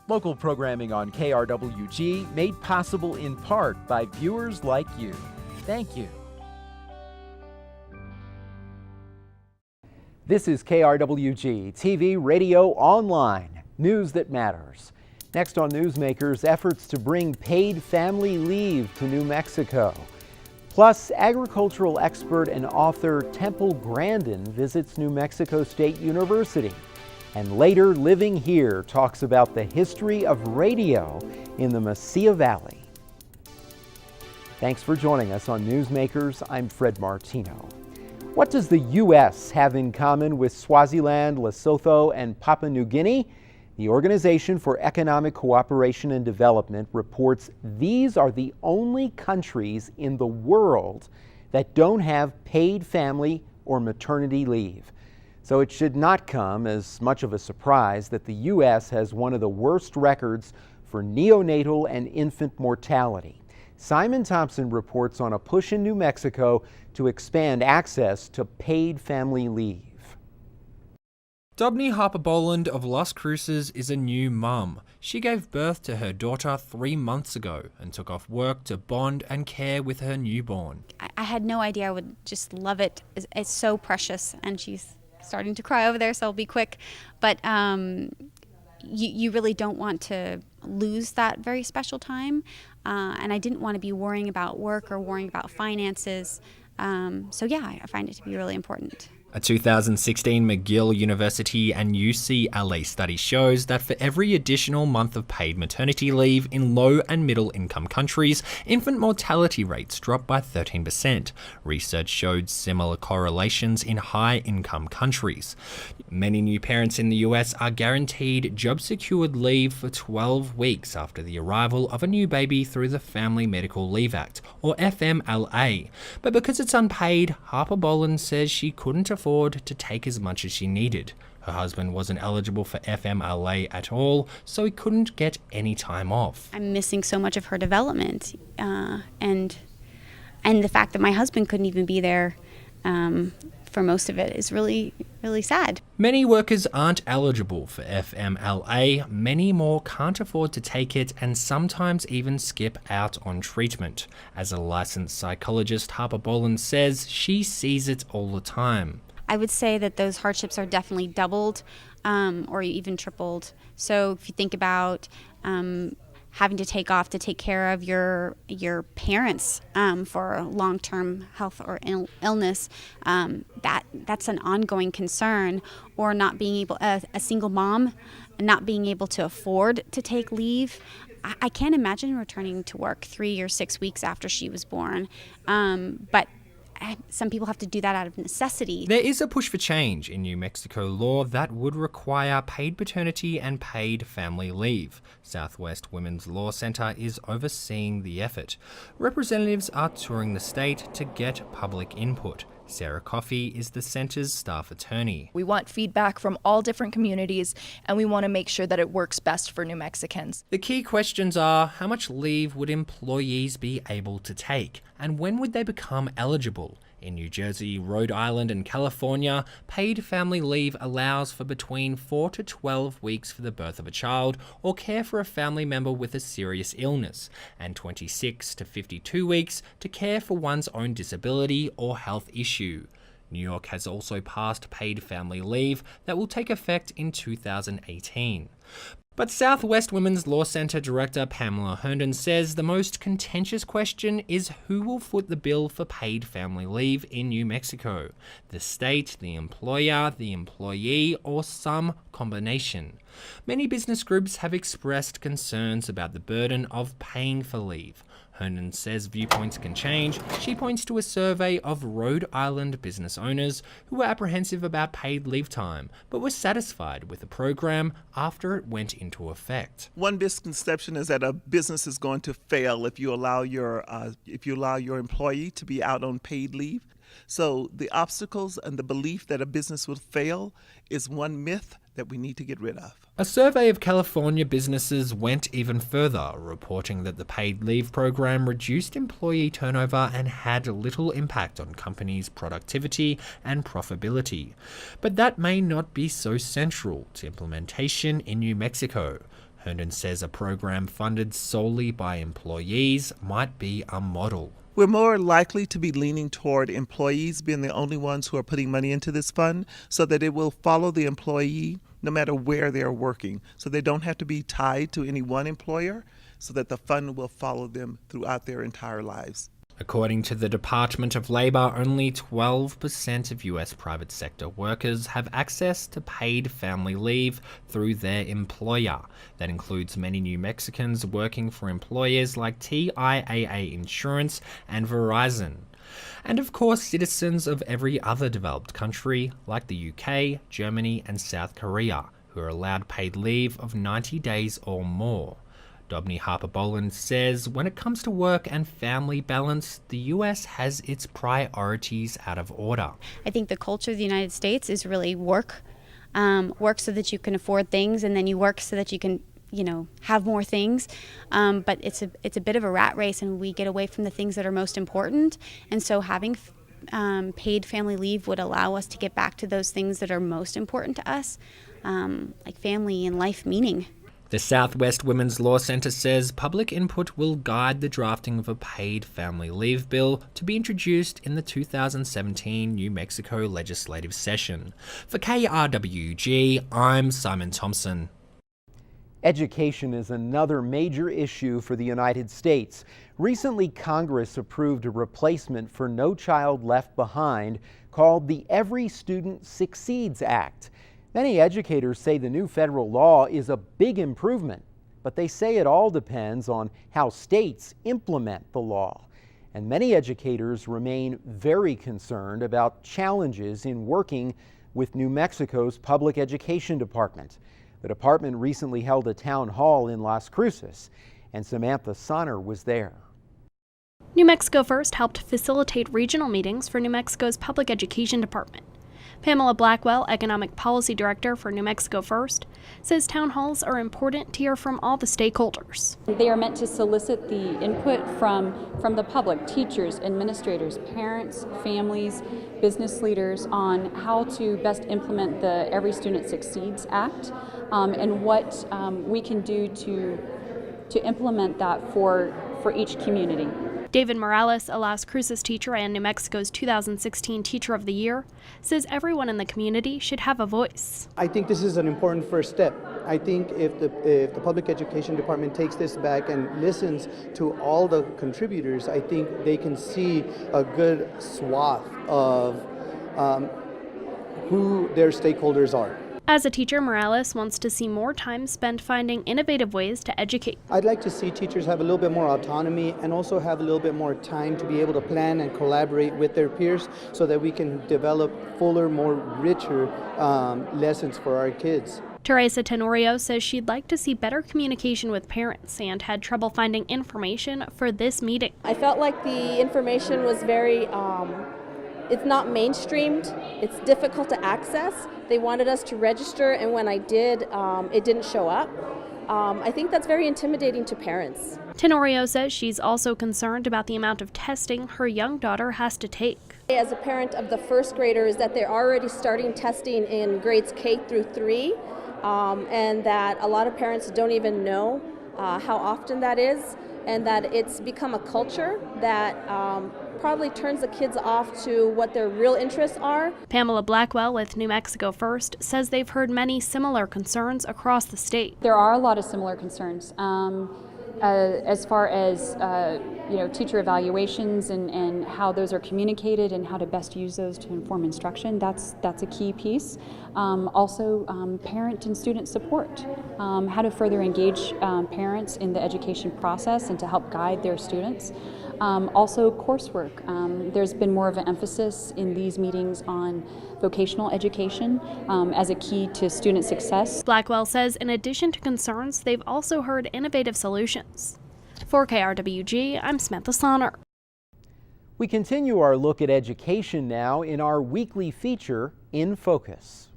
Local programming on KRWG made possible in part by viewers like you. Thank you. This is KRWG, TV, radio, online, news that matters. Next on Newsmakers, efforts to bring paid family leave to New Mexico. Plus, agricultural expert and author Temple Grandin visits New Mexico State University. And later, Living Here talks about the history of radio in the Mesilla Valley. Thanks for joining us on Newsmakers. I'm Fred Martino. What does the U.S. have in common with Swaziland, Lesotho, and Papua New Guinea? The Organization for Economic Cooperation and Development reports these are the only countries in the world that don't have paid family or maternity leave. So it should not come as much of a surprise that the U.S. has one of the worst records for neonatal and infant mortality. Simon Thompson reports on a push in New Mexico to expand access to paid family leave. Dobney Harper-Boland of Las Cruces is a new mum. She gave birth to her daughter 3 months ago and took off work to bond and care with her newborn. I had no idea I would just love it. It's so precious, and she's starting to cry over there, so I'll be quick. But you really don't want to lose that very special time. And I didn't want to be worrying about work or worrying about finances. So yeah, I find it to be really important. A 2016 McGill University and UCLA study shows that for every additional month of paid maternity leave in low and middle income countries, infant mortality rates drop by 13%. Research showed similar correlations in high income countries. Many new parents in the US are guaranteed job-secured leave for 12 weeks after the arrival of a new baby through the Family Medical Leave Act, or FMLA. But because it's unpaid, Harper-Boland says she couldn't afford to take as much as she needed. Her husband wasn't eligible for FMLA at all, so he couldn't get any time off. I'm missing so much of her development, and the fact that my husband couldn't even be there for most of it is really, really sad. Many workers aren't eligible for FMLA, many more can't afford to take it and sometimes even skip out on treatment. As a licensed psychologist, Harper-Boland says she sees it all the time. I would say that those hardships are definitely doubled or even tripled. So if you think about having to take off to take care of your parents for long-term health or illness, that's an ongoing concern. Or not being able, a single mom, not being able to afford to take leave. I can't imagine returning to work 3 or 6 weeks after she was born, but some people have to do that out of necessity. There is a push for change in New Mexico law that would require paid paternity and paid family leave. Southwest Women's Law Center is overseeing the effort. Representatives are touring the state to get public input. Sarah Coffey is the center's staff attorney. We want feedback from all different communities, and we want to make sure that it works best for New Mexicans. The key questions are, how much leave would employees be able to take, and when would they become eligible? In New Jersey, Rhode Island, and California, paid family leave allows for between 4 to 12 weeks for the birth of a child or care for a family member with a serious illness, and 26 to 52 weeks to care for one's own disability or health issue. New York has also passed paid family leave that will take effect in 2018. But Southwest Women's Law Center Director Pamela Herndon says the most contentious question is who will foot the bill for paid family leave in New Mexico: the state, the employer, the employee, or some combination. Many business groups have expressed concerns about the burden of paying for leave. Herndon says viewpoints can change. She points to a survey of Rhode Island business owners who were apprehensive about paid leave time, but were satisfied with the program after it went into effect. One misconception is that a business is going to fail if you allow your employee to be out on paid leave. So the obstacles and the belief that a business will fail is one myth that we need to get rid of. A survey of California businesses went even further, reporting that the paid leave program reduced employee turnover and had little impact on companies' productivity and profitability. But that may not be so central to implementation in New Mexico. Herndon says a program funded solely by employees might be a model. We're more likely to be leaning toward employees being the only ones who are putting money into this fund so that it will follow the employee no matter where they're working. So they don't have to be tied to any one employer, so that the fund will follow them throughout their entire lives. According to the Department of Labor, only 12% of US private sector workers have access to paid family leave through their employer. That includes many New Mexicans working for employers like TIAA Insurance and Verizon. And of course, citizens of every other developed country like the UK, Germany and South Korea, who are allowed paid leave of 90 days or more. Dobney Harper-Boland says when it comes to work and family balance, the US has its priorities out of order. I think the culture of the United States is really work. Work so that you can afford things, and then you work so that you can, have more things. But it's a bit of a rat race, and we get away from the things that are most important. And so having paid family leave would allow us to get back to those things that are most important to us, like family and life meaning. The Southwest Women's Law Center says public input will guide the drafting of a paid family leave bill to be introduced in the 2017 New Mexico legislative session. For KRWG, I'm Simon Thompson. Education is another major issue for the United States. Recently, Congress approved a replacement for No Child Left Behind called the Every Student Succeeds Act. Many educators say the new federal law is a big improvement, but they say it all depends on how states implement the law. And many educators remain very concerned about challenges in working with New Mexico's public education department. The department recently held a town hall in Las Cruces, and Samantha Sonner was there. New Mexico First helped facilitate regional meetings for New Mexico's public education department. Pamela Blackwell, Economic Policy Director for New Mexico First, says town halls are important to hear from all the stakeholders. They are meant to solicit the input from the public, teachers, administrators, parents, families, business leaders on how to best implement the Every Student Succeeds Act and what we can do to implement that for each community. David Morales, a Las Cruces teacher and New Mexico's 2016 Teacher of the Year, says everyone in the community should have a voice. I think this is an important first step. I think if the public education department takes this back and listens to all the contributors, I think they can see a good swath of who their stakeholders are. As a teacher, Morales wants to see more time spent finding innovative ways to educate. I'd like to see teachers have a little bit more autonomy and also have a little bit more time to be able to plan and collaborate with their peers so that we can develop fuller, more richer lessons for our kids. Teresa Tenorio says she'd like to see better communication with parents and had trouble finding information for this meeting. I felt like the information was very it's not mainstreamed. It's difficult to access. They wanted us to register, and when I did, it didn't show up. I think that's very intimidating to parents. Tenorio says she's also concerned about the amount of testing her young daughter has to take. As a parent of the first graders, that they're already starting testing in grades K through 3, and that a lot of parents don't even know how often that is, and that it's become a culture that probably turns the kids off to what their real interests are. Pamela Blackwell with New Mexico First says they've heard many similar concerns across the state. There are a lot of similar concerns. As far as teacher evaluations and how those are communicated and how to best use those to inform instruction, that's a key piece. Also, parent and student support, how to further engage parents in the education process and to help guide their students. Also, coursework. There's been more of an emphasis in these meetings on vocational education as a key to student success. Blackwell says in addition to concerns, they've also heard innovative solutions. For KRWG, I'm Samantha Sonner. We continue our look at education now in our weekly feature, In Focus.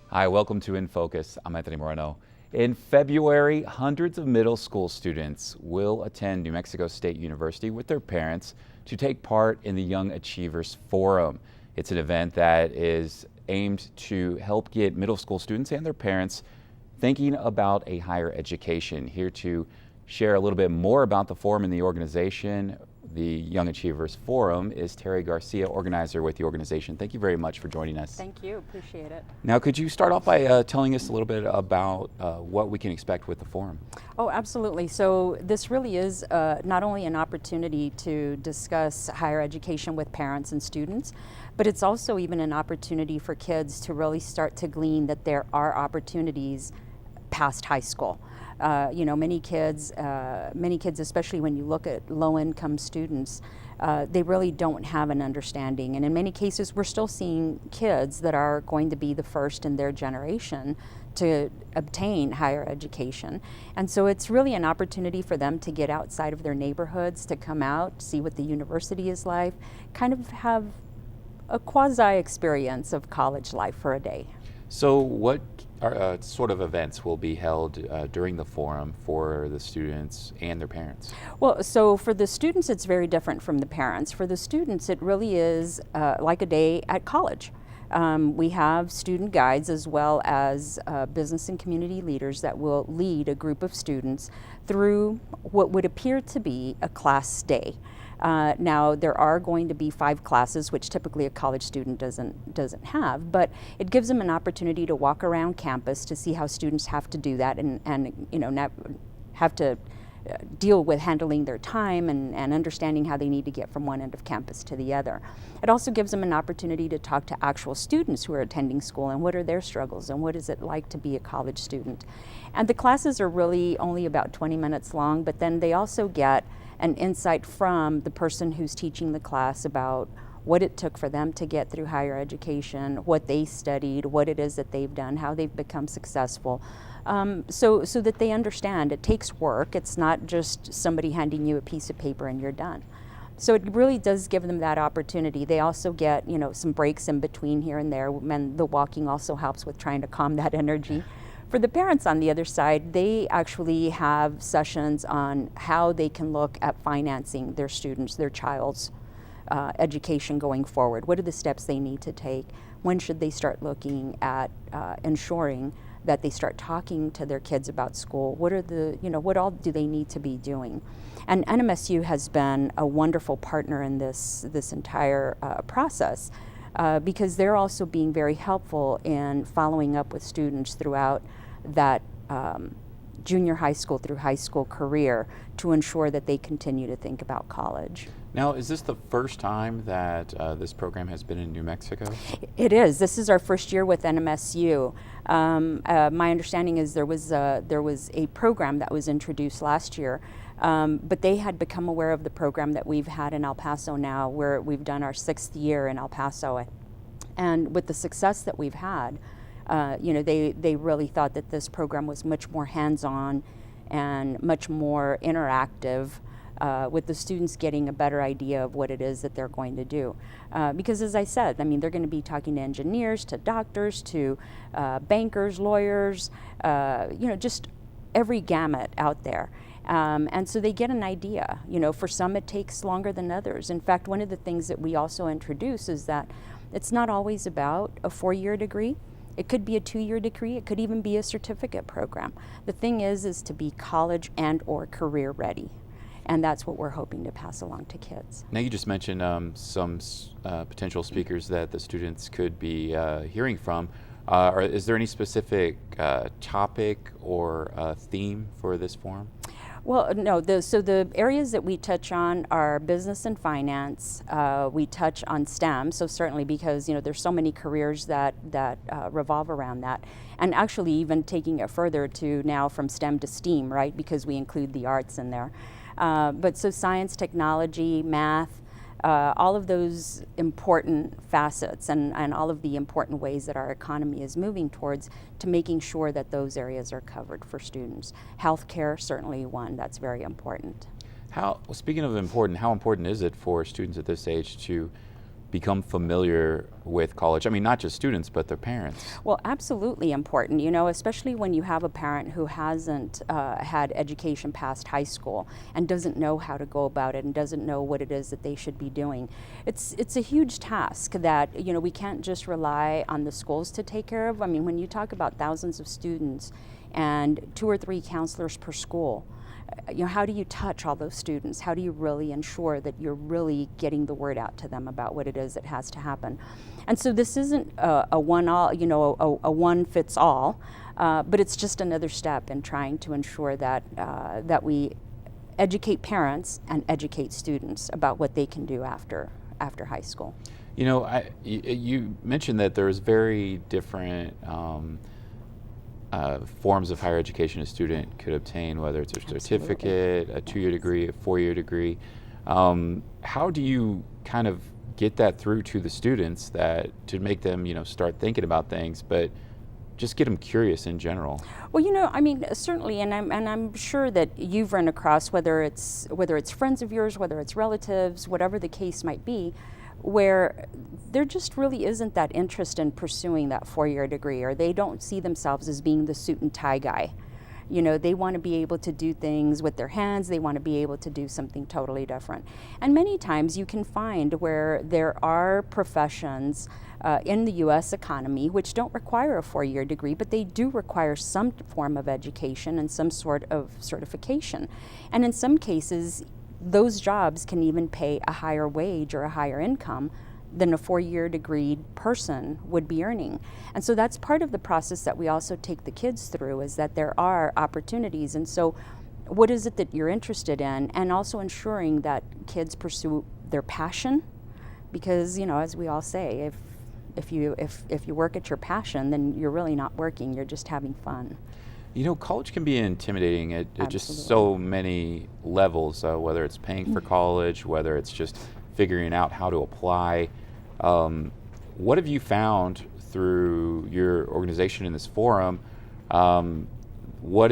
Hi, welcome to In Focus. I'm Anthony Moreno. In February, hundreds of middle school students will attend New Mexico State University with their parents to take part in the Young Achievers Forum. It's an event that is aimed to help get middle school students and their parents thinking about a higher education. Here to share a little bit more about the forum and the organization, the Young Achievers Forum, is Terry Garcia, organizer with the organization. Thank you very much for joining us. Thank you, appreciate it. Now, could you start off by telling us a little bit about what we can expect with the forum? Oh, absolutely. So this really is not only an opportunity to discuss higher education with parents and students, but it's also even an opportunity for kids to really start to glean that there are opportunities past high school. Many kids, especially when you look at low-income students, they really don't have an understanding. And in many cases, we're still seeing kids that are going to be the first in their generation to obtain higher education. And so it's really an opportunity for them to get outside of their neighborhoods, to come out, see what the university is like, kind of have a quasi-experience of college life for a day. So what sort of events will be held during the forum for the students and their parents? Well, so for the students, it's very different from the parents. For the students, it really is like a day at college. We have student guides as well as business and community leaders that will lead a group of students through what would appear to be a class day. Now, there are going to be 5 classes, which typically a college student doesn't have, but it gives them an opportunity to walk around campus to see how students have to do that and not have to deal with handling their time and understanding how they need to get from one end of campus to the other. It also gives them an opportunity to talk to actual students who are attending school and what are their struggles and what is it like to be a college student. And the classes are really only about 20 minutes long, but then they also get an insight from the person who's teaching the class about what it took for them to get through higher education, what they studied, what it is that they've done, how they've become successful, so that they understand it takes work. It's not just somebody handing you a piece of paper and you're done. So it really does give them that opportunity. They also get, some breaks in between here and there, and the walking also helps with trying to calm that energy. For the parents on the other side, they actually have sessions on how they can look at financing their students, their child's education going forward. What are the steps they need to take? When should they start looking at ensuring that they start talking to their kids about school? What are what all do they need to be doing? And NMSU has been a wonderful partner in this entire process because they're also being very helpful in following up with students throughout that junior high school through high school career to ensure that they continue to think about college. Now, is this the first time that this program has been in New Mexico? It is. This is our first year with NMSU. My understanding is there was a program that was introduced last year, but they had become aware of the program that we've had in El Paso now, where we've done our 6th year in El Paso. And with the success that we've had, they really thought that this program was much more hands-on and much more interactive, with the students getting a better idea of what it is that they're going to do. Because as I said, they're going to be talking to engineers, to doctors, to bankers, lawyers, just every gamut out there. And so they get an idea. For some it takes longer than others. In fact, one of the things that we also introduce is that it's not always about a 4-year degree. It could be a 2-year degree. It could even be a certificate program. The thing is to be college and or career ready. And that's what we're hoping to pass along to kids. Now, you just mentioned some potential speakers that the students could be hearing from. Is there any specific topic or theme for this forum? Well, no. So the areas that we touch on are business and finance. We touch on STEM, so certainly because there's so many careers that revolve around that, and actually even taking it further to now from STEM to STEAM, right? Because we include the arts in there. But so science, technology, math, all of those important facets and all of the important ways that our economy is moving towards to making sure that those areas are covered for students. Healthcare, certainly one that's very important. Speaking of important, how important is it for students at this age to become familiar with college? I mean, not just students, but their parents. Well, absolutely important, you know, especially when you have a parent who hasn't had education past high school and doesn't know how to go about it and doesn't know what it is that they should be doing. It's a huge task that, you know, we can't just rely on the schools to take care of. I mean, when you talk about thousands of students and 2 or 3 counselors per school, you know, how do you touch all those students? How do you really ensure that you're really getting the word out to them about what it is that has to happen? And so this isn't a one-all, you know, a one-fits-all, but it's just another step in trying to ensure that that we educate parents and educate students about what they can do after high school. You know, you mentioned that there's very different forms of higher education a student could obtain, whether it's a certificate, a 2-year degree, a 4-year degree. How do you kind of get that through to the students that to make them, you know, start thinking about things, but just get them curious in general? Well, you know, I mean, certainly, and I'm sure that you've run across, whether it's friends of yours, whether it's relatives, whatever the case might be, where there just really isn't that interest in pursuing that 4-year degree, or they don't see themselves as being the suit and tie guy. You know, they want to be able to do things with their hands, they want to be able to do something totally different. And many times you can find where there are professions in the U.S. economy which don't require a 4-year degree, but they do require some form of education and some sort of certification. And in some cases, those jobs can even pay a higher wage or a higher income than a 4-year degreed person would be earning. And so that's part of the process that we also take the kids through, is that there are opportunities. And so what is it that you're interested in? And also ensuring that kids pursue their passion, because, you know, as we all say, if you work at your passion, then you're really not working, you're just having fun. You know, college can be intimidating at just so many levels, whether it's paying for college, whether it's just figuring out how to apply. What have you found through your organization in this forum? What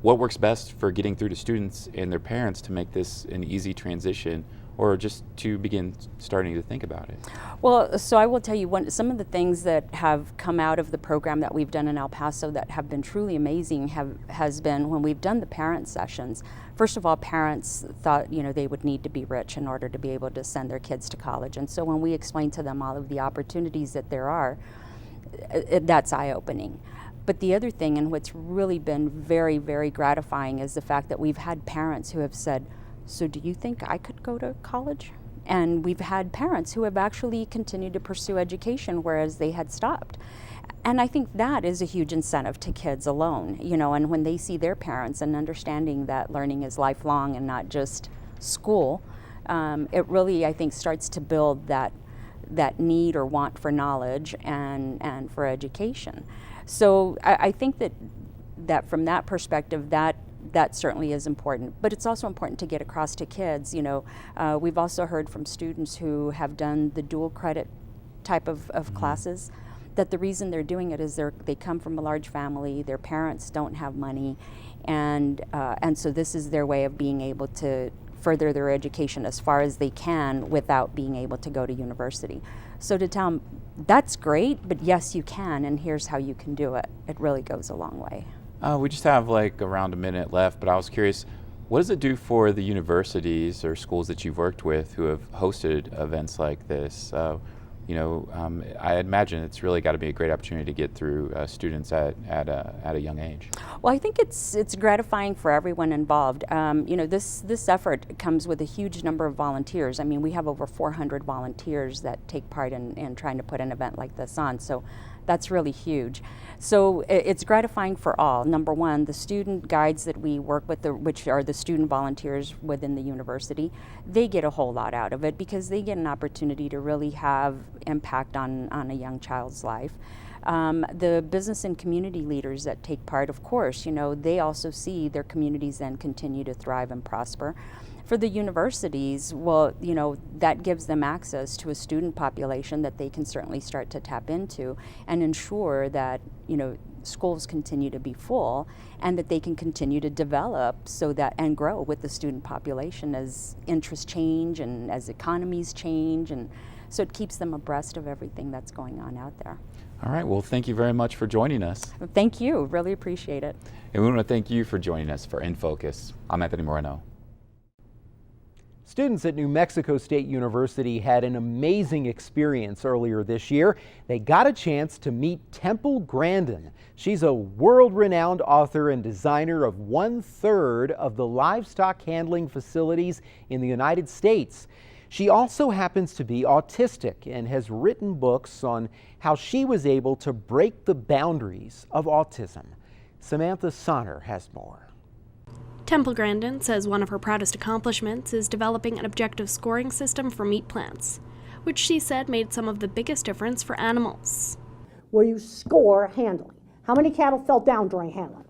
works best for getting through to students and their parents to make this an easy transition, or just to begin starting to think about it? Well, so I will tell you, some of the things that have come out of the program that we've done in El Paso that have been truly amazing has been when we've done the parent sessions. First of all, parents thought, you know, they would need to be rich in order to be able to send their kids to college. And so when we explain to them all of the opportunities that there are, that's eye-opening. But the other thing, and what's really been very, very gratifying, is the fact that we've had parents who have said, so do you think I could go to college? And we've had parents who have actually continued to pursue education, whereas they had stopped. And I think that is a huge incentive to kids alone, you know, and when they see their parents and understanding that learning is lifelong and not just school, it really, I think, starts to build that need or want for knowledge and for education. So I think that from that perspective, that certainly is important, but it's also important to get across to kids. You know, we've also heard from students who have done the dual credit type of classes, that the reason they're doing it is they come from a large family, their parents don't have money, and so this is their way of being able to further their education as far as they can without being able to go to university. So to tell them, that's great, but yes, you can, and here's how you can do it, it really goes a long way. We just have like around a minute left, but I was curious, what does it do for the universities or schools that you've worked with who have hosted events like this? You know, I imagine it's really got to be a great opportunity to get through students at a young age. Well, I think it's gratifying for everyone involved. You know, this effort comes with a huge number of volunteers. I mean, we have over 400 volunteers that take part in trying to put an event like this on. So that's really huge. So it's gratifying for all. Number one, the student guides that we work with, which are the student volunteers within the university, they get a whole lot out of it because they get an opportunity to really have impact on a young child's life. The business and community leaders that take part, of course, you know, they also see their communities then continue to thrive and prosper. For the universities, well, you know, that gives them access to a student population that they can certainly start to tap into and ensure that, you know, schools continue to be full and that they can continue to develop so that and grow with the student population as interests change and as economies change. And So it keeps them abreast of everything that's going on out there. All right, well, thank you very much for joining us. Thank you, really appreciate it. And we want to thank you for joining us for In Focus. I'm Anthony Moreno. Students at New Mexico State University had an amazing experience earlier this year. They got a chance to meet Temple Grandin. She's a world-renowned author and designer of 1/3 of the livestock handling facilities in the United States. She also happens to be autistic and has written books on how she was able to break the boundaries of autism. Samantha Sonner has more. Temple Grandin says one of her proudest accomplishments is developing an objective scoring system for meat plants, which she said made some of the biggest difference for animals. Where you score handling. How many cattle fell down during handling?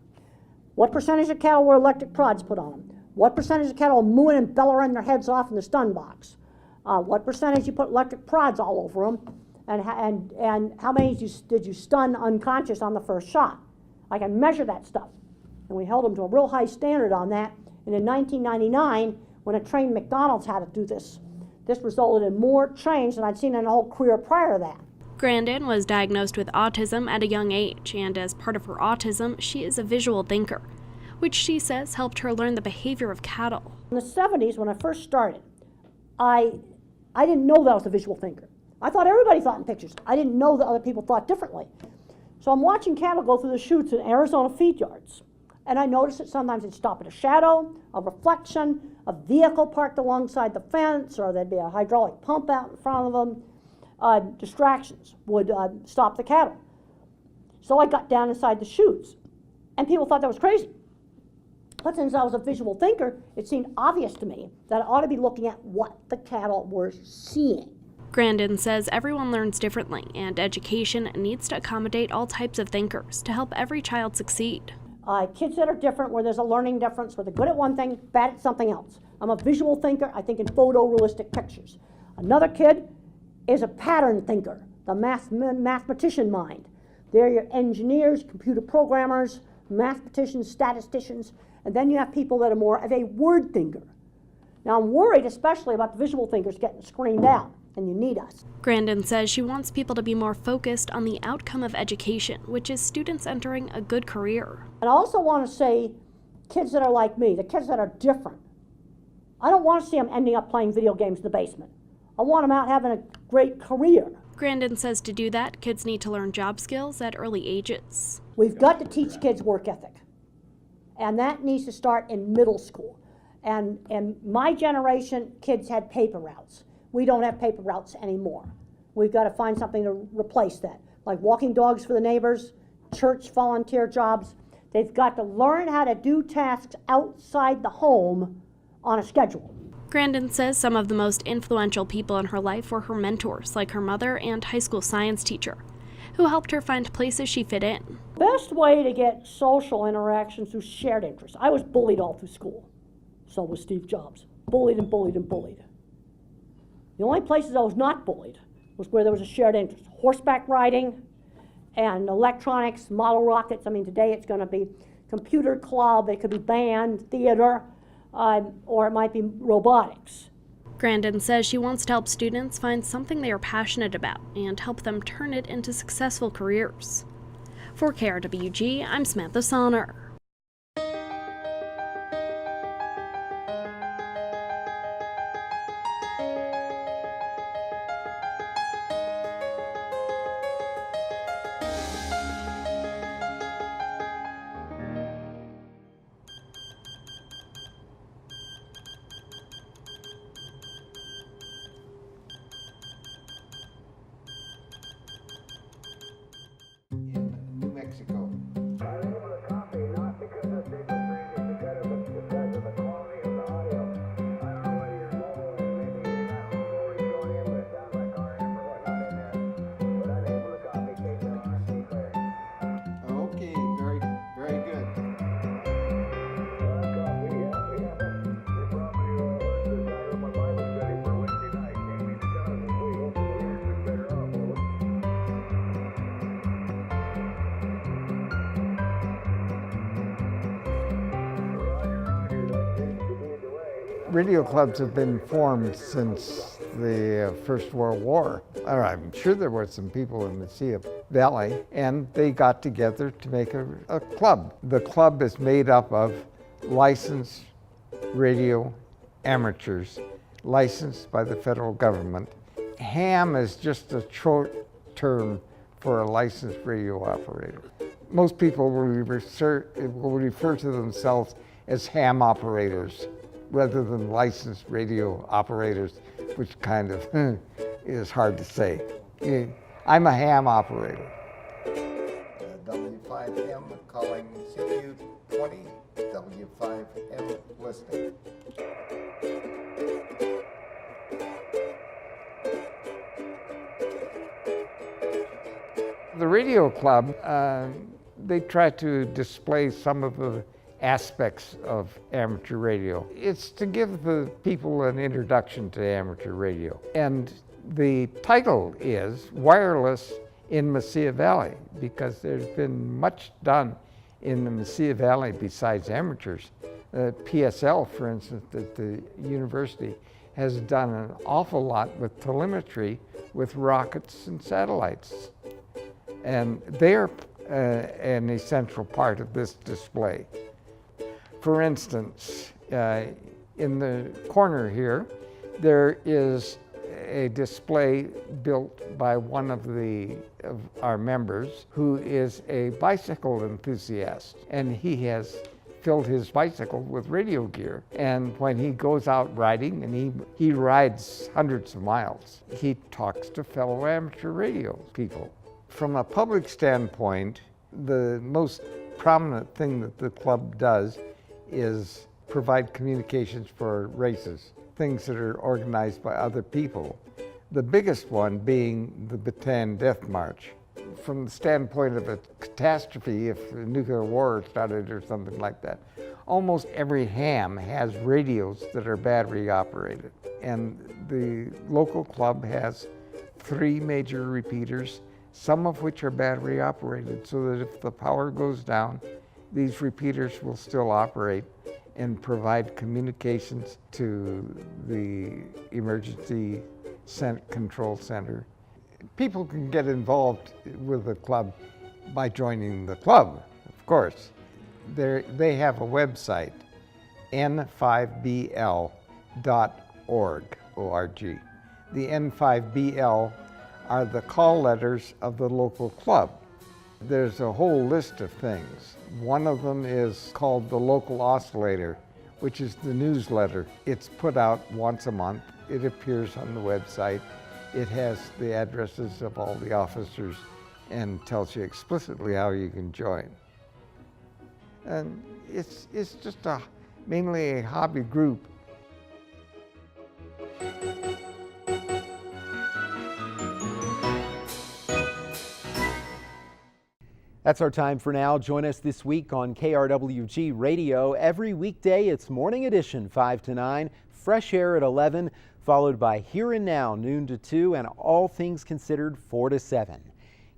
What percentage of cattle were electric prods put on them? What percentage of cattle mooing and bellowing their heads off in the stun box? What percentage you put electric prods all over them? And how many did you stun unconscious on the first shot? I can measure that stuff. And we held them to a real high standard on that. And in 1999, when a trained McDonald's had to do this, this resulted in more trains than I'd seen in a whole career prior to that. Grandin was diagnosed with autism at a young age, and as part of her autism, she is a visual thinker, which she says helped her learn the behavior of cattle. In the 70s, when I first started, I didn't know that I was a visual thinker. I thought everybody thought in pictures. I didn't know that other people thought differently. So I'm watching cattle go through the chutes in Arizona feed yards. And I noticed that sometimes they'd stop at a shadow, a reflection, a vehicle parked alongside the fence, or there'd be a hydraulic pump out in front of them. Distractions would stop the cattle. So I got down inside the chutes, and people thought that was crazy. But since I was a visual thinker, it seemed obvious to me that I ought to be looking at what the cattle were seeing. Grandin says everyone learns differently, and education needs to accommodate all types of thinkers to help every child succeed. Kids that are different, where there's a learning difference, where they're good at one thing, bad at something else. I'm a visual thinker. I think in photorealistic pictures. Another kid is a pattern thinker, the mathematician mind. They're your engineers, computer programmers, mathematicians, statisticians, and then you have people that are more of a word thinker. Now I'm worried especially about the visual thinkers getting screened out, and you need us. Grandin says she wants people to be more focused on the outcome of education, which is students entering a good career. And I also want to say, kids that are like me, the kids that are different, I don't want to see them ending up playing video games in the basement. I want them out having a great career. Grandin says to do that, kids need to learn job skills at early ages. We've got to teach kids work ethic. And that needs to start in middle school. And in my generation, kids had paper routes. We don't have paper routes anymore. We've got to find something to replace that, like walking dogs for the neighbors, church volunteer jobs. They've got to learn how to do tasks outside the home on a schedule. Grandin says some of the most influential people in her life were her mentors, like her mother and high school science teacher, who helped her find places she fit in. Best way to get social interactions through shared interests. I was bullied all through school. So was Steve Jobs. Bullied and bullied and bullied. The only places I was not bullied was where there was a shared interest. Horseback riding and electronics, model rockets. I mean, today it's going to be computer club, it could be band, theater, or it might be robotics. Grandin says she wants to help students find something they are passionate about and help them turn it into successful careers. For KRWG, I'm Samantha Sonner. In New Mexico. Radio clubs have been formed since the First World War. I'm sure there were some people in the Mesilla Valley, and they got together to make a club. The club is made up of licensed radio amateurs, licensed by the federal government. Ham is just a short term for a licensed radio operator. Most people will refer to themselves as ham operators rather than licensed radio operators, which kind of is hard to say. I'm a ham operator. W5M calling CQ20, W5M listening. The radio club, they try to display some of the aspects of amateur radio. It's to give the people an introduction to amateur radio. And the title is Wireless in Mesilla Valley, because there's been much done in the Mesilla Valley besides amateurs. PSL, for instance, at the university, has done an awful lot with telemetry with rockets and satellites. And they're an essential part of this display. For instance, in the corner here, there is a display built by one of our members who is a bicycle enthusiast, and he has filled his bicycle with radio gear. And when he goes out riding, and he rides hundreds of miles, he talks to fellow amateur radio people. From a public standpoint, the most prominent thing that the club does is provide communications for races, things that are organized by other people. The biggest one being the Bataan Death March. From the standpoint of a catastrophe, if a nuclear war started or something like that, almost every ham has radios that are battery operated. And the local club has 3 major repeaters, some of which are battery operated, so that if the power goes down, these repeaters will still operate and provide communications to the emergency control center. People can get involved with the club by joining the club, of course. They have a website, n5bl.org, O-R-G. The N5BL are the call letters of the local club. There's a whole list of things. One of them is called the Local Oscillator, which is the newsletter. It's put out once a month. It appears on the website. It has the addresses of all the officers and tells you explicitly how you can join. And it's just mainly a hobby group. That's our time for now. Join us this week on KRWG Radio. Every weekday, it's Morning Edition, 5 to 9, Fresh Air at 11, followed by Here and Now, noon to 2, and All Things Considered, 4 to 7.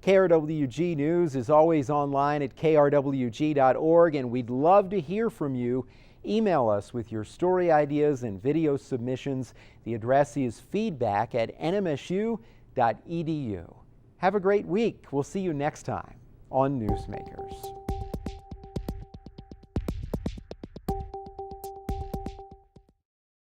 KRWG News is always online at krwg.org, and we'd love to hear from you. Email us with your story ideas and video submissions. The address is feedback@nmsu.edu. Have a great week. We'll see you next time on Newsmakers.